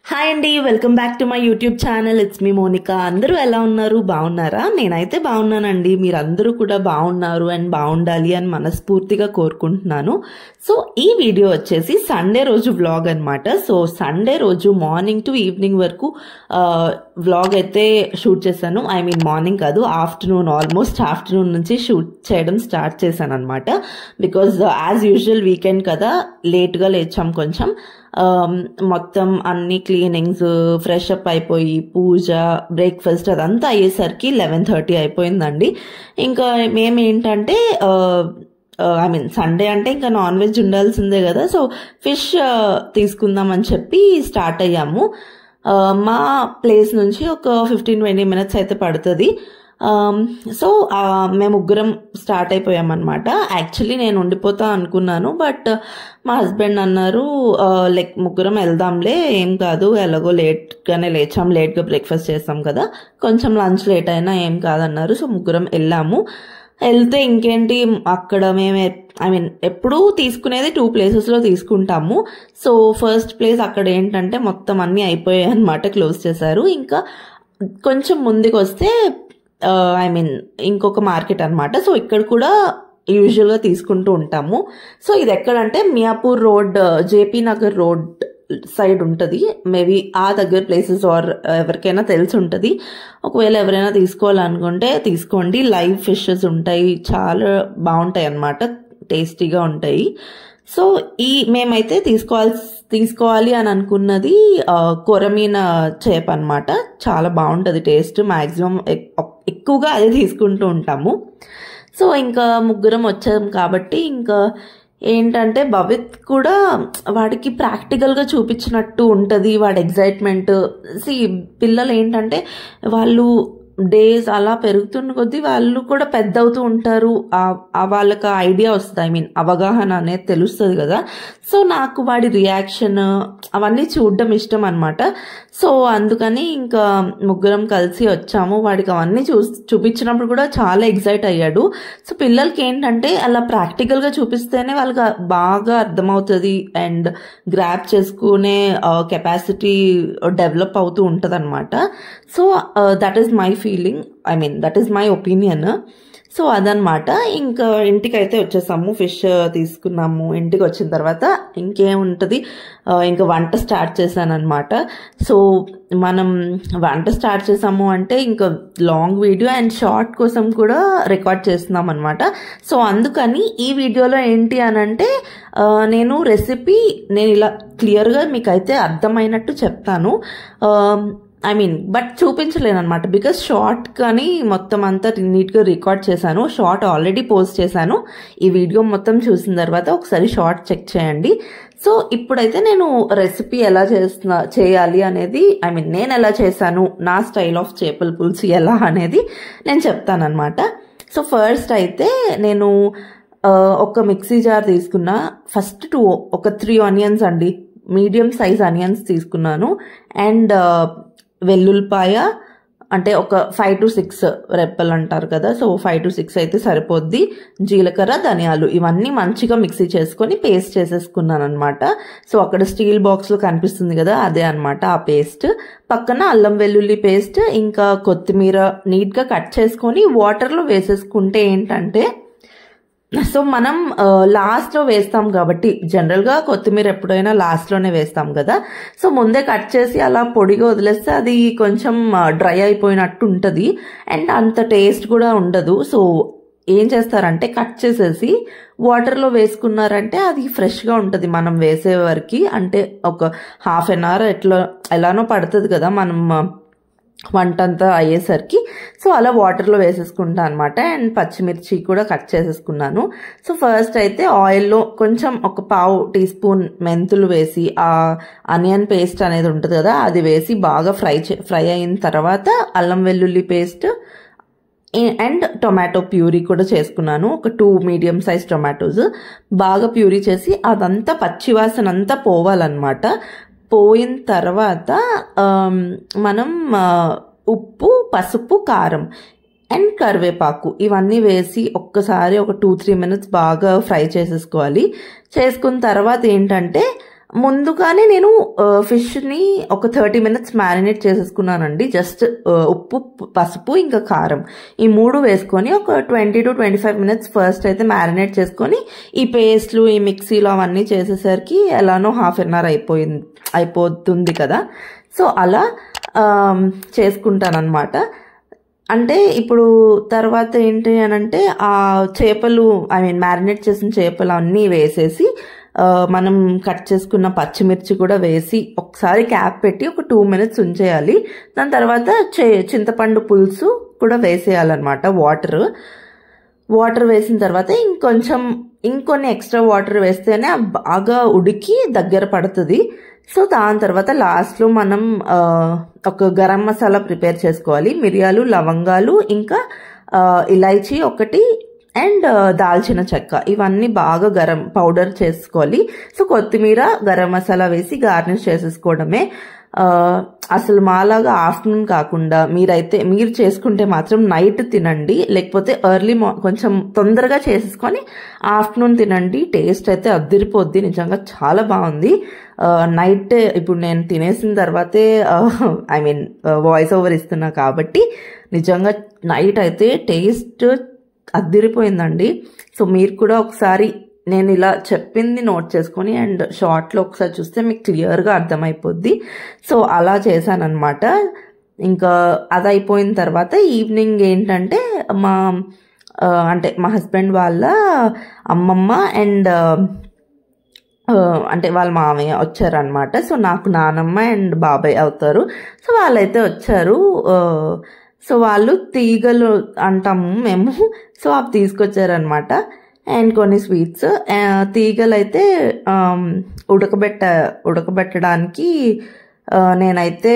Hi అండి, welcome back to my YouTube channel. It's me Monika. అందరూ ఎలా ఉన్నారు? బాగున్నారా? నేనైతే బాగున్నానండి. మీరందరూ కూడా బాగున్నారు అండ్ బాగుండాలి అని మనస్ఫూర్తిగా కోరుకుంటున్నాను. సో ఈ వీడియో వచ్చేసి సండే రోజు వ్లాగ్ అనమాట. సో సండే రోజు మార్నింగ్ టు ఈవినింగ్ వరకు వ్లాగ్ అయితే షూట్ చేశాను. ఐ మీన్ మార్నింగ్ కాదు, ఆఫ్టర్నూన్, ఆల్మోస్ట్ ఆఫ్టర్నూన్ నుంచి షూట్ చేయడం స్టార్ట్ చేశాను అనమాట. బికాజ్ యాజ్ యూజువల్ వీకెండ్ కదా, లేట్గా లేచాం కొంచెం. మొత్తం అన్ని క్లీనింగ్స్, ఫ్రెష్ అప్ అయిపోయి పూజ, బ్రేక్ఫాస్ట్ అదంతా అయ్యేసరికి 11:30 అయిపోయిందండి. ఇంకా మేమేంటంటే ఐ మీన్ సండే అంటే ఇంకా నాన్ వెజ్ ఉండాల్సిందే కదా, సో ఫిష్ తీసుకుందాం అని చెప్పి స్టార్ట్ అయ్యాము. మా ప్లేస్ నుంచి ఒక 15-20 minutes అయితే పడుతుంది. సో మేము ముగ్గురం స్టార్ట్ అయిపోయామన్నమాట. యాక్చువల్లీ నేను ఉండిపోతా అనుకున్నాను, బట్ మా హస్బెండ్ అన్నారు లైక్ ముగ్గురం వెళ్దాంలే, ఏం కాదు, ఎలాగో లేట్గానే లేచాం, లేట్గా బ్రేక్ఫాస్ట్ చేస్తాం కదా, కొంచెం లంచ్ లేట్ అయినా ఏం కాదన్నారు. సో ముగ్గురం వెళ్తే ఇంకేంటి, అక్కడ మేము ఐ మీన్ ఎప్పుడూ తీసుకునేది 2 ప్లేసెస్లో తీసుకుంటాము. సో ఫస్ట్ ప్లేస్ అక్కడ ఏంటంటే మొత్తం అన్నీ అయిపోయాయి అనమాట, క్లోజ్ చేశారు. ఇంకా కొంచెం ముందుకు వస్తే ఐ మీన్ ఇంకొక మార్కెట్ అనమాట. సో ఇక్కడ కూడా యూజువల్గా తీసుకుంటూ ఉంటాము. సో ఇది ఎక్కడంటే Miyapur road, JP Nagar road side ఉంటుంది. మేబీ ఆ దగ్గర ప్లేసెస్ ఆర్ ఎవరికైనా తెలిసి ఉంటుంది. ఒకవేళ ఎవరైనా తీసుకోవాలనుకుంటే తీసుకోండి. లైవ్ ఫిషెస్ ఉంటాయి, చాలా బాగుంటాయి అన్నమాట, టేస్టీగా ఉంటాయి. సో మేమైతే తీసుకోవాలి అని అనుకున్నది కొరమీన చేప అనమాట. చాలా బాగుంటుంది టేస్ట్. మ్యాక్సిమం ఎక్కువగా అదే తీసుకుంటూ ఉంటాము. సో ఇంకా ముగ్గురం వచ్చాం కాబట్టి ఇంకా ఏంటంటే భవిత్ కూడా వాడికి ప్రాక్టికల్గా చూపించినట్టు ఉంటుంది వాడి ఎగ్జైట్మెంట్. పిల్లలు ఏంటంటే వాళ్ళు డేస్ అలా పెరుగుతున్న కొద్దీ వాళ్ళు కూడా పెద్ద అవుతూ ఉంటారు. వాళ్ళకి ఐడియా వస్తుంది, ఐ మీన్ అవగాహన అనేది తెలుస్తుంది కదా. సో నాకు వాడి రియాక్షన్ అవన్నీ చూడడం ఇష్టం అనమాట. సో అందుకని ఇంకా ముగ్గురం కలిసి వచ్చాము. వాడికి అవన్నీ చూపించినప్పుడు కూడా చాలా ఎగ్జైట్ అయ్యాడు. సో పిల్లలకి ఏంటంటే అలా ప్రాక్టికల్గా చూపిస్తేనే వాళ్ళకి బాగా అర్థమవుతుంది అండ్ గ్రాప్ చేసుకునే కెపాసిటీ డెవలప్ అవుతూ ఉంటుంది అనమాట. So that is my feeling, I mean that is my opinion. So అదనమాట. ఇంకా ఇంటికైతే వచ్చేసాము, ఫిష్ తీసుకున్నాము. ఇంటికి వచ్చిన తర్వాత ఇంకేముంటుంది, ఇంకా వంట స్టార్ట్ చేశాను అనమాట. సో మనం వంట స్టార్ట్ చేసాము అంటే ఇంకా లాంగ్ వీడియో అండ్ షార్ట్ కోసం కూడా రికార్డ్ చేస్తున్నాం అనమాట. సో అందుకని ఈ వీడియోలో ఏంటి అని అంటే నేను రెసిపీ ఇలా క్లియర్గా మీకైతే అర్థమైనట్టు చెప్తాను. ఐ మీన్ బట్ చూపించలేను అనమాట, బికాస్ షార్ట్ కానీ మొత్తం అంతా నీట్గా రికార్డ్ చేశాను. షార్ట్ ఆల్రెడీ పోస్ట్ చేశాను. ఈ వీడియో మొత్తం చూసిన తర్వాత ఒకసారి షార్ట్ చెక్ చేయండి. సో ఇప్పుడైతే నేను రెసిపీ ఎలా చేయాలి అనేది, ఐ మీన్ నేను ఎలా చేశాను, నా స్టైల్ ఆఫ్ చేపల పులుసు ఎలా అనేది నేను చెప్తానమాట. సో ఫస్ట్ అయితే నేను ఒక మిక్సీ జార్ తీసుకున్నా. ఫస్ట్ ఒక 3 ఆనియన్స్ అండి, మీడియం సైజ్ ఆనియన్స్ తీసుకున్నాను. అండ్ వెల్లుల్లిపాయ అంటే ఒక 5 to 6 రెప్పలు అంటారు కదా, సో 5 to 6 అయితే సరిపోద్ది. జీలకర్ర, ధనియాలు ఇవన్నీ మంచిగా మిక్సీ చేసుకొని పేస్ట్ చేసేసుకున్నాను అనమాట. సో అక్కడ స్టీల్ బాక్స్లో కనిపిస్తుంది కదా, అదే అనమాట ఆ పేస్ట్. పక్కన అల్లం వెల్లుల్లి పేస్ట్, ఇంకా కొత్తిమీర నీట్గా కట్ చేసుకొని వాటర్లో వేసేసుకుంటే ఏంటంటే, సో మనం లాస్ట్లో వేస్తాం కాబట్టి జనరల్గా కొత్తిమీర ఎప్పుడైనా లాస్ట్లోనే వేస్తాం కదా. సో ముందే కట్ చేసి అలా పొడిగా వదిలేస్తే అది కొంచెం డ్రై అయిపోయినట్టు ఉంటుంది అండ్ అంత టేస్ట్ కూడా ఉండదు. సో ఏం చేస్తారంటే కట్ చేసేసి వాటర్లో వేసుకున్నారంటే అది ఫ్రెష్గా ఉంటుంది మనం వేసే వరకు. అంటే ఒక ½ an hour ఎలానో పడుతుంది కదా మనం వంట అంతా అయ్యేసరికి. సో అలా వాటర్లో వేసేసుకుంటాను అనమాట. అండ్ పచ్చిమిర్చి కూడా కట్ చేసేసుకున్నాను. సో ఫస్ట్ అయితే ఆయిల్లో కొంచెం ఒక 1/2 teaspoon మెంతులు వేసి ఆ ఆనియన్ పేస్ట్ అనేది ఉంటుంది కదా అది వేసి బాగా ఫ్రై అయిన తర్వాత అల్లం వెల్లుల్లి పేస్ట్ అండ్ టొమాటో ప్యూరీ కూడా చేసుకున్నాను. ఒక 2 మీడియం సైజ్ టొమాటోస్ బాగా ప్యూరీ చేసి అదంతా పచ్చివాసన అంతా పోవాలన్నమాట. పోయిన తర్వాత మనం ఉప్పు, పసుపు, కారం అండ్ కరివేపాకు ఇవన్నీ వేసి ఒక్కసారి ఒక 2-3 minutes బాగా ఫ్రై చేసేసుకోవాలి. చేసుకున్న తర్వాత ఏంటంటే ముందుగానే నేను ఫిష్ని ఒక 30 minutes మ్యారినేట్ చేసేసుకున్నానండి. జస్ట్ ఉప్పు, పసుపు, ఇంకా కారం ఈ 3 వేసుకొని ఒక 20 to 25 minutes ఫస్ట్ అయితే మ్యారినేట్ చేసుకొని ఈ పేస్ట్లు, ఈ మిక్సీలో అవన్నీ చేసేసరికి ఎలానో హాఫ్ అన్ అవర్ అయిపోతుంది కదా. సో అలా చేసుకుంటానన్నమాట. అంటే ఇప్పుడు తర్వాత ఏంటి అని అంటే ఆ చేపలు మ్యారినేట్ చేసిన చేపలు అన్నీ వేసేసి మనం కట్ చేసుకున్న పచ్చిమిర్చి కూడా వేసి ఒకసారి క్యాప్ పెట్టి ఒక 2 minutes ఉంచేయాలి. దాని తర్వాత చింతపండు పులుసు కూడా వేసేయాలన్నమాట. వాటర్ వేసిన తర్వాత ఇంకొన్ని ఎక్స్ట్రా వాటర్ వేస్తేనే బాగా ఉడికి దగ్గర పడుతుంది. సో దాని తర్వాత లాస్ట్లో మనం ఒక గరం మసాలా ప్రిపేర్ చేసుకోవాలి. మిరియాలు, లవంగాలు, ఇంకా ఇలైచీ ఒకటి అండ్ దాల్చిన చెక్క ఇవన్నీ బాగా పౌడర్ చేసుకోవాలి. సో కొత్తిమీర, గరం మసాలా వేసి గార్నిష్ చేసేసుకోవడమే. అసలు మాలాగా ఆఫ్టర్నూన్ కాకుండా మీరు చేసుకుంటే మాత్రం నైట్ తినండి, లేకపోతే కొంచెం తొందరగా చేసేసుకొని ఆఫ్టర్నూన్ తినండి. టేస్ట్ అయితే అదిరిపోద్ది, నిజంగా చాలా బాగుంది. నైట్ ఇప్పుడు నేను తినేసిన తర్వాతే వాయిస్ ఓవర్ ఇస్తున్నా కాబట్టి నిజంగా నైట్ అయితే టేస్ట్ అదిరిపోయిందండి. సో మీరు కూడా ఒకసారి నేను ఇలా చెప్పింది నోట్ చేసుకొని అండ్ షార్ట్లో ఒకసారి చూస్తే మీకు క్లియర్గా అర్థమైపోద్ది. సో అలా చేశానన్నమాట. ఇంకా అది అయిపోయిన తర్వాత ఈవినింగ్ ఏంటంటే మా హస్బెండ్ వాళ్ళ అమ్మమ్మ అండ్ వాళ్ళ మామయ్య వచ్చారనమాట. సో నాకు నానమ్మ అండ్ బాబాయ్ అవుతారు. సో వాళ్ళైతే వచ్చారు. సో వాళ్ళు తీగలు అంటాము మేము, సో అవి తీసుకొచ్చారనమాట. అండ్ కొన్ని స్వీట్స్. తీగలు అయితే ఉడకబెట్టడానికి నేనైతే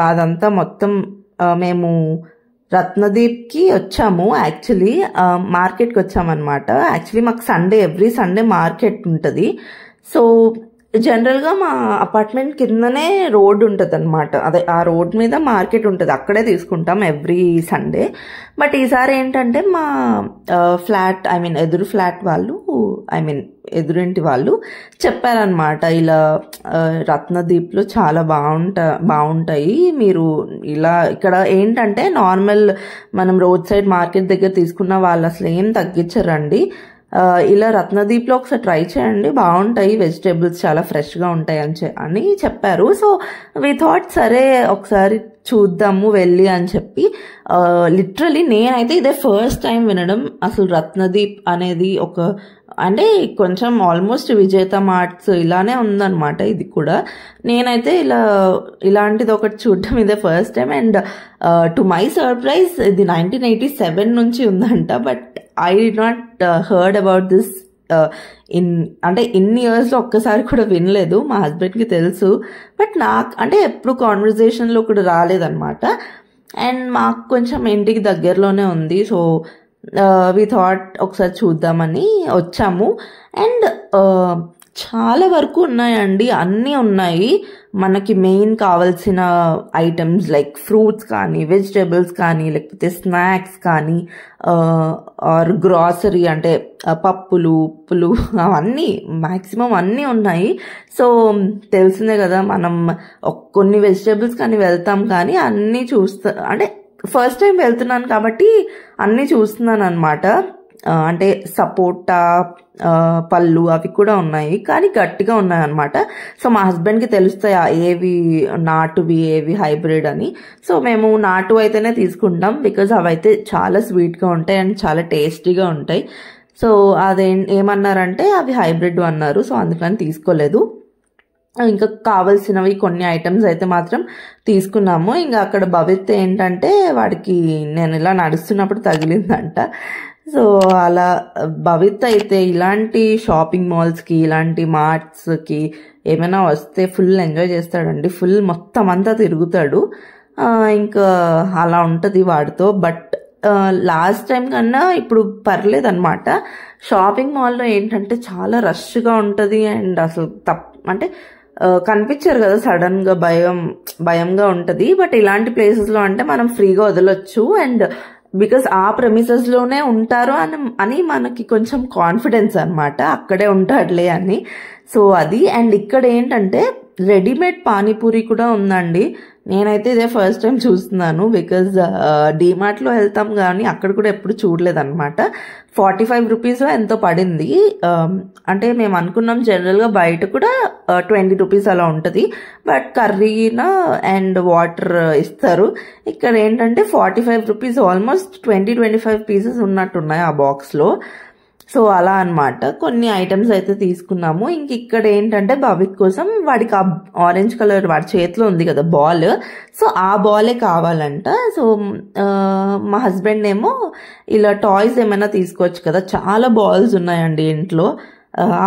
అదంతా మొత్తం మేము రత్నదీప్కి వచ్చాము. యాక్చువల్లీ మార్కెట్కి వచ్చామన్నమాట. యాక్చువల్లీ మాకు ఎవ్రీ సండే మార్కెట్ ఉంటుంది. సో జనరల్గా మా అపార్ట్మెంట్ కిందనే రోడ్ ఉంటుంది అనమాట. అదే ఆ రోడ్ మీద మార్కెట్ ఉంటుంది, అక్కడే తీసుకుంటాం ఎవ్రీ సండే. బట్ ఈసారి ఏంటంటే మా ఫ్లాట్ ఎదురు ఫ్లాట్ వాళ్ళు ఎదురింటి వాళ్ళు చెప్పారనమాట, ఇలా రత్నదీప్లో చాలా బాగుంటాయి, మీరు ఇక్కడ ఏంటంటే నార్మల్ మనం రోడ్ సైడ్ మార్కెట్ దగ్గర తీసుకున్న వాళ్ళు అసలు ఏం తగ్గించరండి. ఇలా రత్నదీప్లో ఒకసారి ట్రై చేయండి, బాగుంటాయి, వెజిటేబుల్స్ చాలా ఫ్రెష్గా ఉంటాయి అని చెప్పారు. సో వి థాట్ సరే ఒకసారి చూద్దాము వెళ్ళి అని చెప్పి లిటరలీ నేనైతే ఇదే ఫస్ట్ టైం వినడం. అసలు రత్నదీప్ అనేది కొంచెం ఆల్మోస్ట్ విజేత మార్ట్స్ ఇలానే ఉందన్నమాట ఇది కూడా. నేనైతే ఇలాంటిది ఒకటి చూడడం ఇదే first time. And to my surprise ఇది 1987 నుంచి ఉందంట. But I did not heard about this ఇన్ని ఇయర్స్లో ఒక్కసారి కూడా వినలేదు. మా హస్బెండ్కి తెలుసు, బట్ నాకు ఎప్పుడు కాన్వర్జేషన్లో కూడా రాలేదన్నమాట. అండ్ మాకు కొంచెం ఇంటికి దగ్గరలోనే ఉంది. సో వి థాట్ ఒకసారి చూద్దామని వచ్చాము. అండ్ చాలా వరకు ఉన్నాయండి, అన్నీ ఉన్నాయి. మనకి మెయిన్ కావాల్సిన ఐటమ్స్ లైక్ ఫ్రూట్స్ కానీ, వెజిటేబుల్స్ కానీ, లేకపోతే స్నాక్స్ కానీ, ఆర్ గ్రాసరీ పప్పులు, ఉప్పులు, అవన్నీ మ్యాక్సిమం అన్నీ ఉన్నాయి. సో తెలిసిందే కదా, మనం కొన్ని వెజిటేబుల్స్ కానీ వెళ్తాం కానీ అన్నీ ఫస్ట్ టైం వెళ్తున్నాను కాబట్టి అన్నీ చూస్తున్నాను అనమాట. సపోటా పళ్ళు అవి కూడా ఉన్నాయి, కానీ గట్టిగా ఉన్నాయి అనమాట. సో మా హస్బెండ్కి తెలుస్తాయి ఏవి నాటువి ఏవి హైబ్రిడ్ అని. సో మేము నాటు అయితేనే తీసుకుంటాం, బికాజ్ అవైతే చాలా స్వీట్గా ఉంటాయి అండ్ చాలా టేస్టీగా ఉంటాయి. సో ఏమన్నారంటే అవి హైబ్రిడ్ అన్నారు. సో అందుకని తీసుకోలేదు. ఇంకా కావాల్సినవి కొన్ని ఐటమ్స్ అయితే మాత్రం తీసుకున్నాము. ఇంకా అక్కడ భవిత్ ఏంటంటే వాడికి నేను ఇలా నడుస్తున్నప్పుడు తగిలిందంట. సో అలా భవిత్ అయితే ఇలాంటి షాపింగ్ మాల్స్కి, ఇలాంటి మార్ట్స్కి ఏమైనా వస్తే ఫుల్ ఎంజాయ్ చేస్తాడండి. ఫుల్ మొత్తం అంతా తిరుగుతాడు. ఇంకా అలా ఉంటుంది వాడితో. బట్ లాస్ట్ టైం కన్నా ఇప్పుడు పర్లేదన్నమాట. షాపింగ్ మాల్లో ఏంటంటే చాలా రష్గా ఉంటుంది అండ్ అసలు కనిపించారు కదా, సడన్ గా భయంగా ఉంటది. బట్ ఇలాంటి ప్లేసెస్ లో మనం ఫ్రీగా వదలొచ్చు. అండ్ బికాస్ ఆ ప్రెమిసెస్ లోనే ఉంటారు అని మనకి కొంచెం కాన్ఫిడెన్స్ అనమాట, అక్కడే ఉంటాడులే అని. సో అది. అండ్ ఇక్కడ ఏంటంటే రెడీమేడ్ పానీపూరి కూడా ఉందండి. నేనైతే ఇదే ఫస్ట్ టైం చూస్తున్నాను, బికాజ్ డీమార్ట్లో వెళ్తాం కానీ అక్కడ కూడా ఎప్పుడు చూడలేదన్నమాట. 45 రూపీస్ ఎంతో పడింది. అంటే మేము అనుకున్నాం జనరల్గా బయట కూడా 20 రూపీస్ అలా ఉంటుంది, బట్ కర్రీనా అండ్ వాటర్ ఇస్తారు. ఇక్కడ ఏంటంటే 45 రూపీస్, ఆల్మోస్ట్ 20-25 పీసెస్ ఉన్నట్టున్నాయి ఆ బాక్స్లో. సో అలా అనమాట. కొన్ని ఐటమ్స్ అయితే తీసుకున్నాము. ఇంక ఇక్కడ ఏంటంటే భవిత్ కోసం వాడికి ఆ ఆరెంజ్ కలర్ వాడి చేతిలో ఉంది కదా బాల్, సో ఆ బాలే కావాలంట. సో మా హస్బెండ్ ఏమో ఇలా టాయ్స్ ఏమైనా తీసుకోవచ్చు కదా, చాలా బాల్స్ ఉన్నాయండి ఇంట్లో,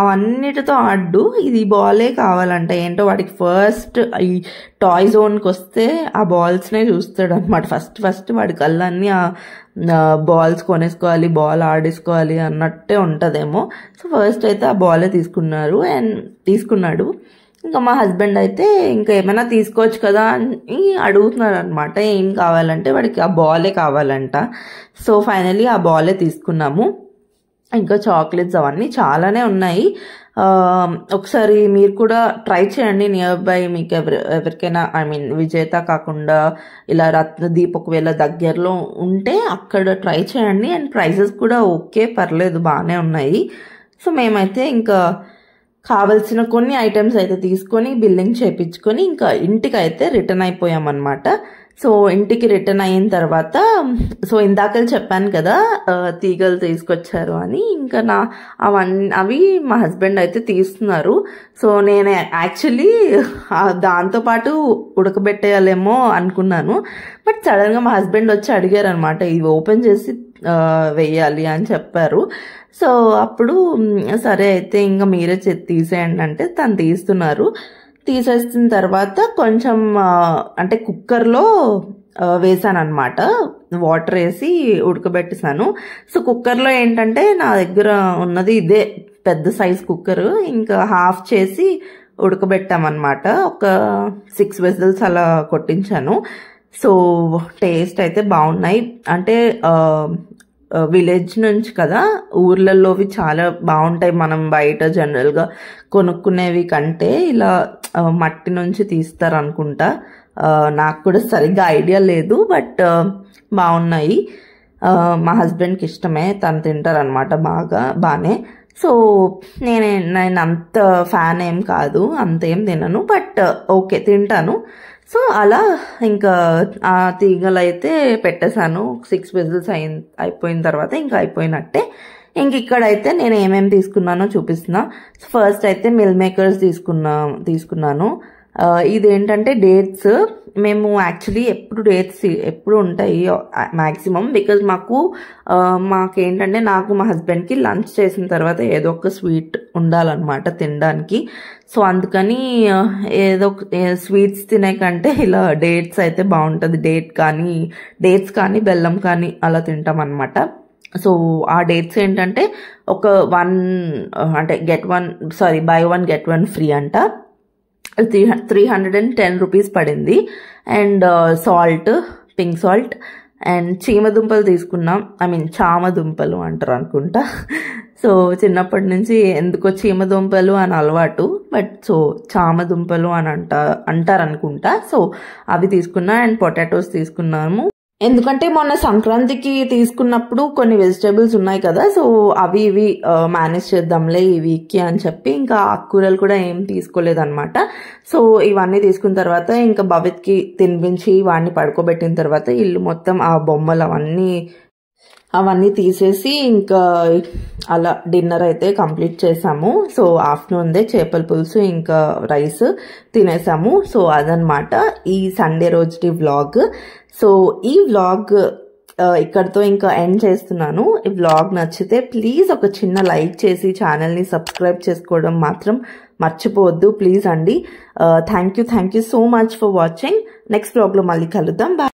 అవన్నిటితో ఆడు ఇది బాలే కావాలంట. ఏంటో వాడికి ఫస్ట్ ఈ టాయ్ జోన్కి వస్తే ఆ బాల్స్నే చూస్తాడు అనమాట. ఫస్ట్ వాడి కళ్ళన్నీ ఆ బాల్స్ కొనేసుకోవాలి, బాల్ ఆడేసుకోవాలి అన్నట్టే ఉంటుందేమో. సో ఫస్ట్ అయితే ఆ బాలే తీసుకున్నాడు. ఇంకా మా హస్బెండ్ అయితే ఇంకా ఏమైనా తీసుకోవచ్చు కదా అని అడుగుతున్నారు అనమాట. ఏం కావాలంటే వాడికి ఆ బాలే కావాలంట. సో ఫైనలీ ఆ బాలే తీసుకున్నాము. ఇంకా చాక్లెట్స్ అవన్నీ చాలానే ఉన్నాయి. ఒకసారి మీరు కూడా ట్రై చేయండి నియర్ బై మీకు ఎవరికైనా, ఐ మీన్ విజేత కాకుండా ఇలా రత్నదీప్ ఒకవేళ దగ్గరలో ఉంటే అక్కడ ట్రై చేయండి. అండ్ ప్రైసెస్ కూడా ఓకే, పర్లేదు, బాగానే ఉన్నాయి. సో మేమైతే ఇంకా కావలసిన కొన్ని ఐటమ్స్ అయితే తీసుకొని బిల్లింగ్ చేయించుకొని ఇంకా ఇంటికి అయితే రిటర్న్ అయిపోయామన్నమాట. సో ఇంటికి రిటర్న్ అయిన తర్వాత, సో ఇందాక చెప్పాను కదా తీగలు తీసుకొచ్చారు అని, ఇంకా అవి మా హస్బెండ్ అయితే తీస్తున్నారు. సో నేను యాక్చువల్లీ దాంతోపాటు ఉడకబెట్టేయాలేమో అనుకున్నాను, బట్ సడన్గా మా హస్బెండ్ వచ్చి అడిగారు అనమాట, ఇవి ఓపెన్ చేసి వెయ్యాలి అని చెప్పారు. సో అప్పుడు సరే అయితే ఇంకా మీరే తీసేయండి అంటే తను తీస్తున్నారు. తీసేసిన తర్వాత కొంచెం అంటే కుక్కర్లో వేసాను అనమాట, వాటర్ వేసి ఉడకబెట్టేసాను. సో కుక్కర్లో ఏంటంటే నా దగ్గర ఉన్నది ఇదే పెద్ద సైజ్ కుక్కర్, ఇంకా హాఫ్ చేసి ఉడకబెట్టామన్నమాట. ఒక 6 విజిల్స్ అలా కొట్టించాను. సో టేస్ట్ అయితే బాగున్నాయి. అంటే విలేజ్ నుంచి కదా, ఊర్లలోవి చాలా బాగుంటాయి. మనం బయట జనరల్గా కొనుక్కునేవి కంటే ఇలా మట్టి నుంచి తీస్తారు అనుకుంటా, నాకు కూడా సరిగ్గా ఐడియా లేదు, బట్ బాగున్నాయి. మా హస్బెండ్కి ఇష్టమే, తను తింటారనమాట బాగానే. సో నేను అంత ఫ్యాన్ ఏం కాదు, అంతేం తినను, బట్ ఓకే తింటాను. సో అలా ఇంకా ఆ తీగలు అయితే పెట్టేశాను. 6 విజిల్స్ అయిపోయిన తర్వాత ఇంకా అయిపోయినట్టే. ఇంక ఇక్కడైతే నేను ఏమేమి తీసుకున్నానో చూపిస్తున్నా. ఫస్ట్ అయితే మిల్ మేకర్స్ తీసుకున్నాను. ఇదేంటంటే డేట్స్. మేము యాక్చువల్లీ ఎప్పుడు ఉంటాయి మ్యాక్సిమం, బికాజ్ మాకేంటంటే నాకు మా హస్బెండ్కి లంచ్ చేసిన తర్వాత ఏదో ఒక స్వీట్ ఉండాలన్నమాట తినడానికి. సో అందుకని ఏదో స్వీట్స్ తినే కంటే ఇలా డేట్స్ అయితే బాగుంటుంది. డేట్స్ కానీ బెల్లం కానీ అలా తింటాం అనమాట. సో ఆ డేట్స్ ఏంటంటే ఒక బై 1 get 1 ఫ్రీ అంట. 310 రూపీస్ పడింది. And salt, pink salt and చీమదుంపలు తీసుకున్నాం. చామదుంపలు అంటారు అనుకుంటా. సో చిన్నప్పటి నుంచి ఎందుకో చీమదుంపలు అని అలవాటు, బట్ సో చామదుంపలు అని అంటారనుకుంటా. సో అవి తీసుకున్నా. అండ్ పొటాటోస్ తీసుకున్నాము. ఎందుకంటే మొన్న సంక్రాంతికి తీసుకున్నప్పుడు కొన్ని వెజిటేబుల్స్ ఉన్నాయి కదా, సో అవి ఇవి మేనేజ్ చేద్దాంలే ఈ వీక్కి అని చెప్పి ఇంకా ఆకుకూరలు కూడా ఏం తీసుకోలేదన్నమాట. సో ఇవన్నీ తీసుకున్న తర్వాత ఇంకా భవిత్కి తినిపించి వాడిని పడుకోబెట్టిన తర్వాత ఇల్లు మొత్తం ఆ బొమ్మలు అవన్నీ తీసేసి ఇంకా అలా డిన్నర్ అయితే కంప్లీట్ చేసాము. సో ఆఫ్టర్నూన్దే చేపల పులుసు ఇంకా రైస్ తినేసాము. సో అదనమాట ఈ సండే రోజుటి వ్లాగ్. సో ఈ వ్లాగ్ ఇక్కడితో ఇంకా ఎండ్ చేస్తున్నాను. ఈ వ్లాగ్ నచ్చితే ప్లీజ్ ఒక చిన్న లైక్ చేసి ఛానల్ని సబ్స్క్రైబ్ చేసుకోవడం మాత్రం మర్చిపోవద్దు ప్లీజ్ అండి. Thank you so much for watching. Next వ్లాగ్లో మళ్ళీ కలుద్దాం. బాయ్.